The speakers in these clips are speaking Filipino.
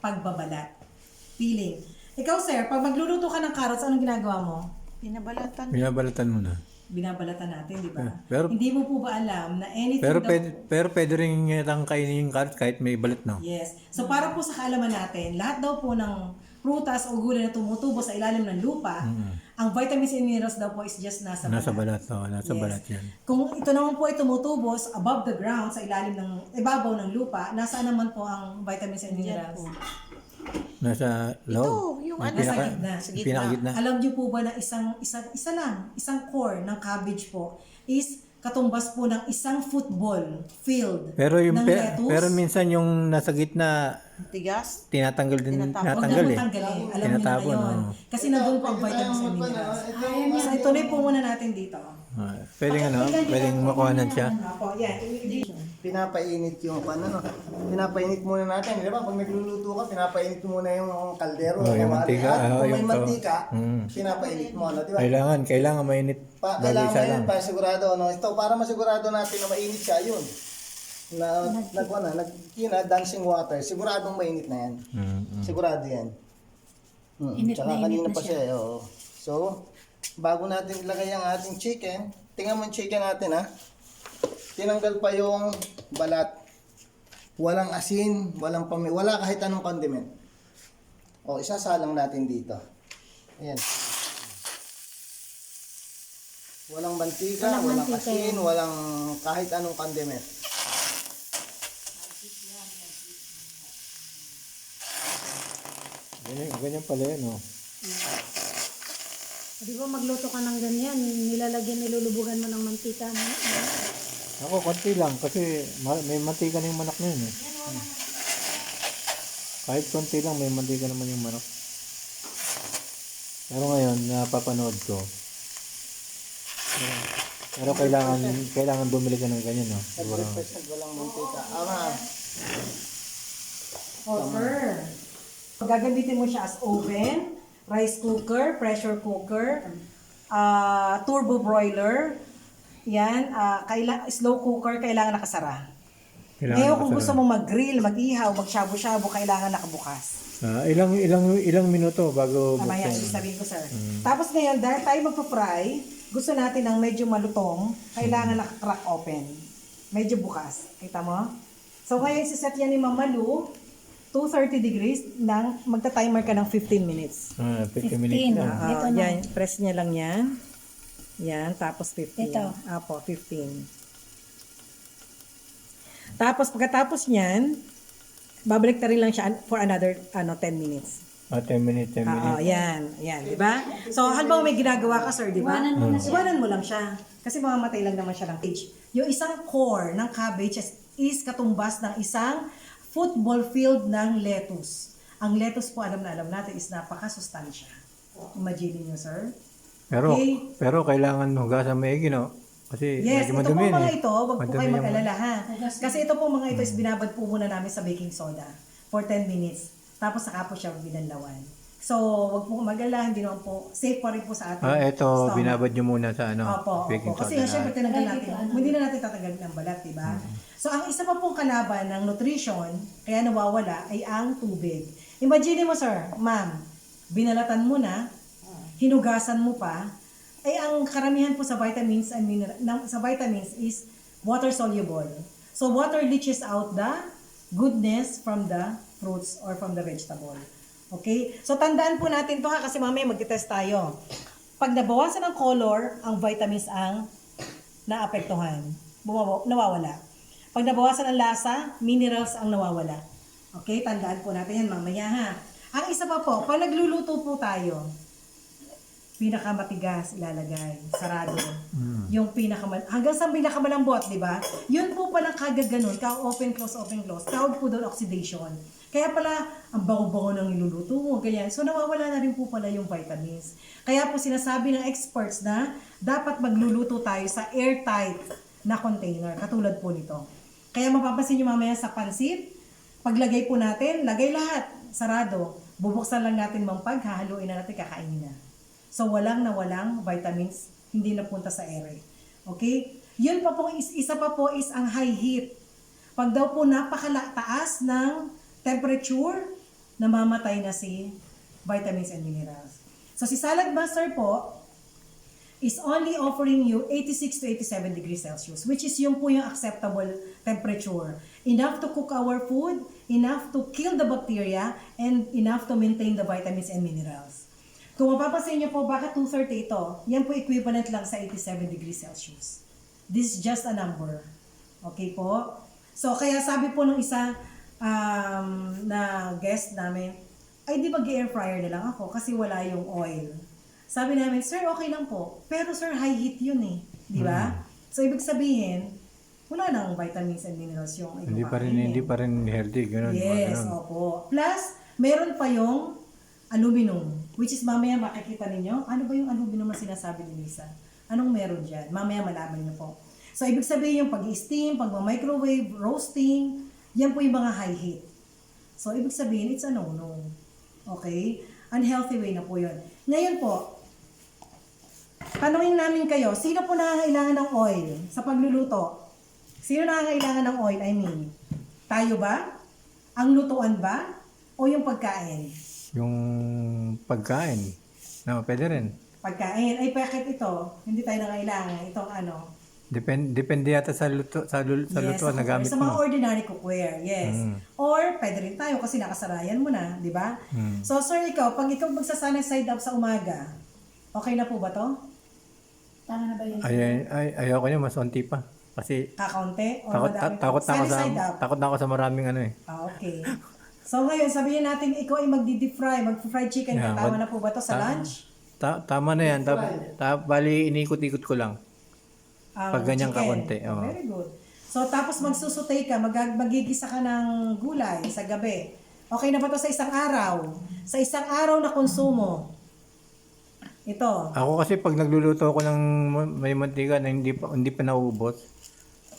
pagbabalat. Peeling. Ikaw, sir, pag magluluto ka ng carrots, anong ginagawa mo? Pinabalatan. Binabalatan mo na. Binabalatan natin, di ba? Pero- Hindi mo po ba alam na anything Pero pwede rin itang kainin yung carrot kahit may balat na. Yes. So para po sa kaalaman natin, lahat daw po ng prutas o gulay na tumutubo sa ilalim ng lupa, ang vitamins and minerals daw po is just nasa Nasa balat. balat. Oh, nasa Yes. balat yan. Kung ito naman po ay tumutubos above the ground sa ilalim ng ibabaw ng lupa, nasaan naman po ang vitamins and minerals? Nasa loob. Ito, yung Ang ano, nasa pinaka- gitna. Sa gitna. pinakagitna. Alam niyo po ba na isang core ng cabbage po is katumbas po ng isang football field Pero yung ng lettuce? pero minsan yung nasa gitna Tigas. tinatanggal din Tinatapon. Huwag tinatanggal na eh. po tanggalin. Alam niyo na Tinatapon, ngayon. oo. Kasi nandun po ang vitamins and minerals. So ituloy po muna natin dito. Pwedeng makuhanan siya. Opo, yan. Pinapainit yung no? Pinapainit muna natin, di ba? Pag nagluluto ka, pinapainit mo muna yung kaldero. Oh, yung Kunwari, mantika, Kung may yung mantika, Mm. pinapainit mo, di ba? Kailangan mainit bago Kailangan isa mo lang. yun, para sigurado, ito, para masigurado natin na mainit siya, yun. Dancing water, siguradong mainit na yan. Sigurado yan. Tsaka kanina pa siya, oo. So, bago natin ilagay ang ating chicken, tingnan mo yung chicken natin, ha? Tinanggal pa yung balat. Walang asin, wala kahit anong condiment. O, isasalang natin dito. Ayan. Walang mantika, walang asin, walang kahit anong condiment. Ganyan pala yun, oh. Di ba magluto ka ng ganyan, nilulubugan mo ng mantika. Ako, konti lang kasi may mantika na yung manok na yun eh. Kahit konti lang, may mantika naman yung manok. Pero ngayon, napapanood ko. Pero kailangan bumili ka ng ganyan, no? Siguro. 100% walang mantika. Ama, Oh, sir. Gagamitin mo siya as oven, rice cooker, pressure cooker, turbo broiler, yan, slow cooker, kailangan nakasara. Ngayon kung gusto mo mag-grill, mag-ihaw, mag-shabu-shabu, kailangan nakabukas. Ilang minuto bago Mamaya, buksan. sabihin ko, sir. Tapos ngayon, dahil tayo magpa-fry, gusto natin ng medyo malutong, kailangan naka-crack open. Medyo bukas. Kita mo? So ngayon, siset yan ni Mama Lu, 230 degrees, magta-timer ka ng 15 minutes. 50 minutes lang. Ito na. Yan, press niya lang yan. Yan, tapos 15. Ito. Apo, 15. Tapos pagkatapos niyan, babalik na rin lang siya for another 10 minutes. 10 minutes, 10 Oo, minutes. yan, di ba? So, halimbawa may ginagawa ka, sir, di ba? Iwanan mo lang siya. Kasi mamamatay lang naman siya ng cage. Yung isang core ng cabbage is katumbas ng isang football field ng lettuce. Ang lettuce po, alam natin, is napakasustansya. Imagine niyo, sir. Okay. Pero kailangan hugasan maigi, no? Kasi Yes, ito medyo po madumi mga eh. ito, wag po Madumi kayo yung- mag-alala ha. Kasi ito po mga ito is binabad po muna namin sa baking soda for 10 minutes. Tapos saka po siya binanlawan. So, wag po mag-alala, hindi naman po, safe pa rin po sa ating Ito, stomach. binabad nyo muna sa Opo. baking Kasi soda. syempre tinanggal natin, hindi na natin tatanggalin ang balat, di ba? So, ang isa pa pong kalaban ng nutrition, kaya nawawala, ay ang tubig. Imagine mo, sir, ma'am, binalatan mo na, hinugasan mo pa, ay ang karamihan po sa vitamins and sa vitamins is water soluble. So, water leaches out the goodness from the fruits or from the vegetable. Okay? So, tandaan po natin to ha, kasi mamaya mag-test tayo. Pag nabawasan ng color, ang vitamins ang naapektuhan. Nawawala. Pag nabawasan ng lasa, minerals ang nawawala. Okay? Tandaan po natin yan mamaya ha. Ang isa pa po, pag nagluluto po tayo, pinakamatigas ilalagay, sarado. Yung hanggang sa pinakamalambot, di ba? Yun po palang kagad ganun, open, close. Tawag po doon oxidation. Kaya pala, ang bango-bango ng niluluto mo, ganyan. So, nawawala na rin po pala yung vitamins. Kaya po sinasabi ng experts na dapat magluluto tayo sa airtight na container, katulad po nito. Kaya mapapansin nyo mamaya sa pansit, paglagay po natin, lagay lahat, sarado. Bubuksan lang natin mampag, hahaluin na natin, kakainin na. So, walang vitamins, hindi napunta sa ere. Okay? Yun pa po, isa pa po is ang high heat. Pag daw po napakataas ng temperature, namamatay na si vitamins and minerals. So si Salad Buster po is only offering you 86 to 87 degrees Celsius, which is yung po yung acceptable temperature. Enough to cook our food, enough to kill the bacteria, and enough to maintain the vitamins and minerals. Kung mapapansin niyo po, bakit 230 ito? Yan po equivalent lang sa 87 degrees Celsius. This is just a number. Okay po? So, kaya sabi po nung isa na guest namin, ay di mag-air fryer na lang ako kasi wala yung oil. Sabi namin, sir, okay lang po. Pero sir, high heat yun eh. Di ba? So, ibig sabihin, wala nang vitamins and minerals yung Hindi pa rin healthy, ganun. Yes, ganun. opo. Plus, meron pa yung aluminum, which is mamaya makikita ninyo. Ano ba yung aluminum na sinasabi ni Lisa? Anong meron dyan? Mamaya malaman niyo po. So, ibig sabihin yung pag-steam, pag-microwave, roasting, yan po yung mga high heat. So, ibig sabihin, it's a no-no. Okay? Unhealthy way na po yun. Ngayon po, tanungin namin kayo, sino po nangangailangan ng oil sa pagluluto? Sino nangangailangan ng oil? I mean, tayo ba? Ang lutuan ba? O yung pagkain? Yung pagkain, pwede rin. Pagkain. Ay, bakit ito? Hindi tayo nangangailangan. Itong ano? Depende yata sa lutuan na gamit sa mga mo. ordinary cookware, yes. Or, pwede rin tayo kasi nakasarayan mo na, di ba? So, sir, pag ikaw magsasana side up sa umaga, okay na po ba to? Tama na ba yun? Ayoko niya, mas onti pa. Kasi Kakaunti? O takot na ako sa maraming ano eh. Okay. So, ngayon, sabihin natin, ikaw ay magdi-deep fry, mag-fried chicken. Yeah, Tama na po ba to sa lunch? Tama na yan. Bali, inikot-ikot ko lang. Pag ganyang Chicken. kakonti. Oh. Very good. So, tapos magsusutay ka, magigisa ka ng gulay sa gabi. Okay na ba to sa isang araw? Sa isang araw na konsumo. Ito. Ako kasi pag nagluluto ako ng may mantika na hindi pa nauubos,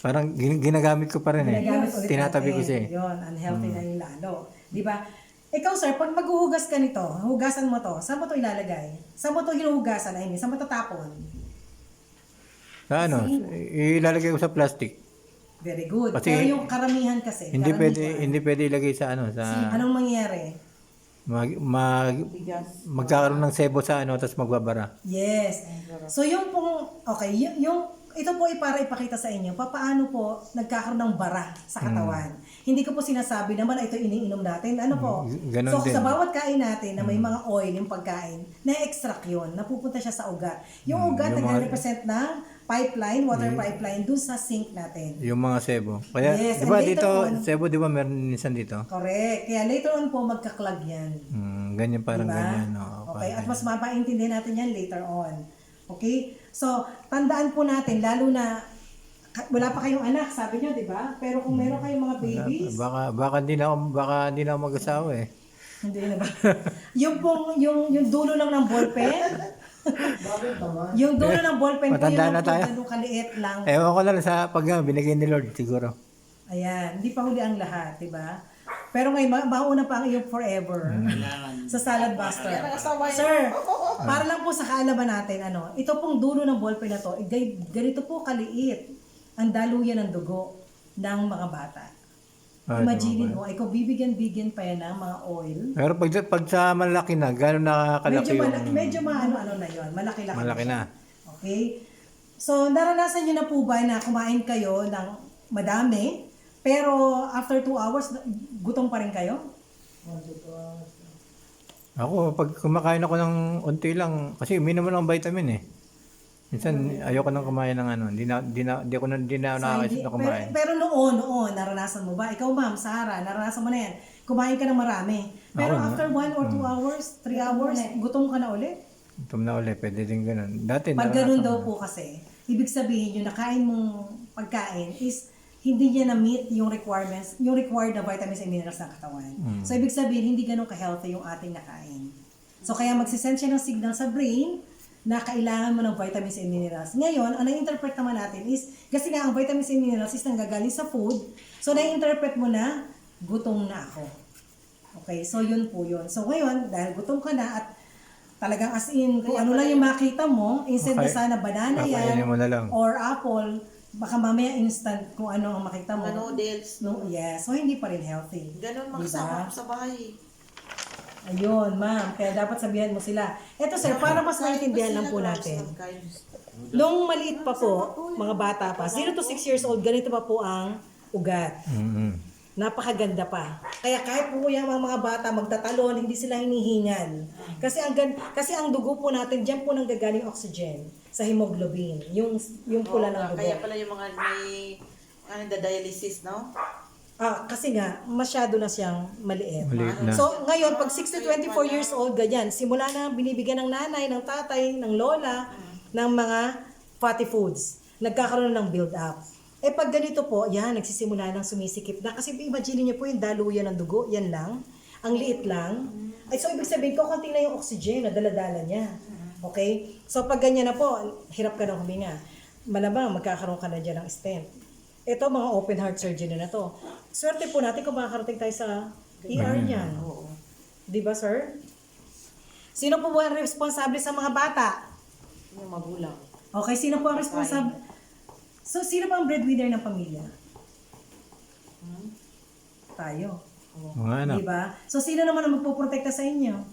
parang ginagamit ko pa rin eh. Ginagamit ulit Tinatabi ko natin. siya eh. Yun, unhealthy na yung lalo. Di ba? Ikaw sir, pag maghuhugas ka nito, hugasan mo to, saan mo to ilalagay? Saan mo to hinuhugasan? I mean, saan mo tatapon? Sa ano, ilalagay ko sa plastic. Very good. Kasi pero yung karamihan kasi, Hindi karamihan, pwede ilagay sa ano, sa anong mangyayari? magkakaroon ng sebo sa ano, tapos magbabara. Yes. So yung pong, okay, ito po para ipakita sa inyo, paano po nagkakaroon ng bara sa katawan. Hindi ko po sinasabi naman ito iniinom natin. Ano po? Ganon So din. sa bawat kain natin na may mga oil, yung pagkain, na-extract yun, napupunta siya sa ugat. Yung ugat yung mga- nag-represent ng pipeline, water pipeline, dun sa sink natin. Yung mga sebo. Kaya, Yes, di ba and later dito, on- sebo di ba meron minsan dito? Correct. Kaya later on po magkaklag yan. Ganyan parang Diba? ganyan. No? Okay, at mas mapaintindihan natin yan later on. Okay? So, tandaan po natin, lalo na wala pa kayong anak, sabi nyo, di ba? Pero kung meron kayong mga babies, Baka hindi na ako mag-asawa eh. hindi na ba? yung dulo lang ng ballpen, yung dulo ng ballpen po Matanda yung na tayo. ganun kaliit lang. Ewan ko lang sa pag binigay ni Lord siguro. Ayan, hindi pa huli ang lahat, di ba? Pero ngayon, mauna pa ang iyong forever sa Salad Buster. Sir, para lang po sa kaalaman natin, ito pong dulo ng ballpen na to, ganito po kaliit ang daluyan ng dugo ng mga bata. Imagine mo, ikaw bibigyan pa yan ng mga oil. Pero pag sa malaki na, gano'n nakakalaki Medyo ano na yun, malaki-laki. malaki na. Okay? So, naranasan nyo na po ba na kumain kayo ng madami, pero after 2 hours, gutom pa rin kayo? Ako, pag kumakain ako ng unti lang, kasi uminom mo ng vitamin eh. Minsan, ayoko nang kumain ng ano, hindi na nakakaisip na kumain. Pero noon, naranasan mo ba? Ikaw ma'am, Sarah, naranasan mo na yan. Kumain ka ng marami. Pero Ako, after 1 or 2 hours, 3 hours, gutom ka na ulit? Ito na ulit, pwede din ganun. Dati, Pag ganun naranasan daw ko. po kasi, ibig sabihin yung nakain mong pagkain is hindi niya na-meet yung requirements, yung required na vitamins and minerals ng katawan. So, ibig sabihin, hindi ganun ka-healthy yung ating nakain. So, kaya magsisend siya ng signal sa brain na kailangan mo ng vitamins and minerals. Ngayon, ang na-interpret naman natin is, kasi nga ang vitamins and minerals is nanggagaling sa food, so na-interpret mo na, gutom na ako. Okay, so yun po yun. So ngayon, dahil gutom ka na at talagang as in, kung ano lang yung makita mo, instead na Okay. sana banana Kakainin yan, mo na lang. or apple, baka mamaya instant kung ano ang makita mo. Mga noodles. No, yes, so hindi pa rin healthy. Ganun Diba? makasama sa bahay. Ayun, ma'am. Kaya dapat sabihan mo sila. Eto sir, para mas maintindihan lang po natin. Nung maliit pa po, mga bata pa, 0 to 6 years old, ganito pa po ang ugat. Napakaganda pa. Kaya kahit po yung mga bata magtatalon, hindi sila hinihingal. Kasi ang dugo po natin, diyan po nanggagaling oxygen sa hemoglobin. Yung pula ng dugo. Kaya pala yung mga may dialysis, no? Kasi nga, masyado na siyang maliit. Maliit na. So, ngayon, pag 6 to 24 years old, ganyan, simula na binibigyan ng nanay, ng tatay, ng lola, ng mga fatty foods. Nagkakaroon ng build-up. Pag ganito po, yan, nagsisimula ng sumisikip na. Kasi imagine niyo po yung daluyan ng dugo, yan lang. Ang liit lang. So, ibig sabihin ko, konti na yung oxygen na daladala niya. Okay? So, pag ganyan na po, hirap ka ng huminga. Malamang, magkakaroon ka na dyan ng stent. Ito, mga open heart surgery na to. Swerte po natin kung makakarating tayo sa ER niyan. Di ba, sir? Sino po ang responsable sa mga bata? Yung magulang. Okay, sino po ang responsable? So, sino pa ang breadwinner ng pamilya? Tayo. Mga anak, Di ba? So, sino naman ang magpoprotekta sa inyo?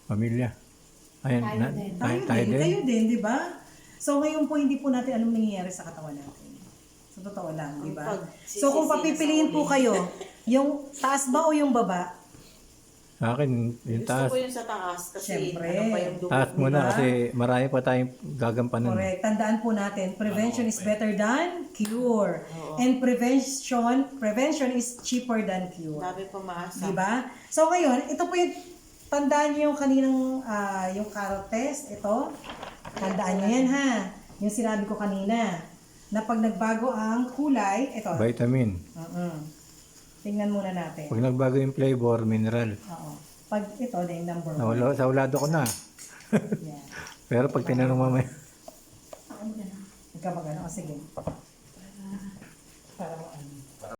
pamilya. Ayan, tayo din. Kayo din, di ba? So, ngayon po, hindi po natin alam nangyayari sa katawan natin. So, totoo lang, di ba? So, kung papipiliin po kayo, yung taas ba o yung baba? Sa akin, yung Gusto taas. ko yung sa taas kasi Siyempre. ano pa yung dugo. Taas muna Diba? kasi marami pa tayong gagampanan. Correct. Tandaan po natin, prevention is better than cure. And prevention is cheaper than cure. Dami pa maasa. Diba? So ngayon, ito po yung, tandaan niyo yung kaninang, yung carrot test, ito. Tandaan niyo yan ha. Yung sinabi ko kanina, na pag nagbago ang kulay, ito. Vitamin. Tingnan muna natin. Pag nagbago yung flavor, mineral. Oo. Pag ito, na yung number 1. Nawala, sa ulado ko na. Yan. Pero pag tinanong mamaya, Ikaw magano? O sige. Para mo ano.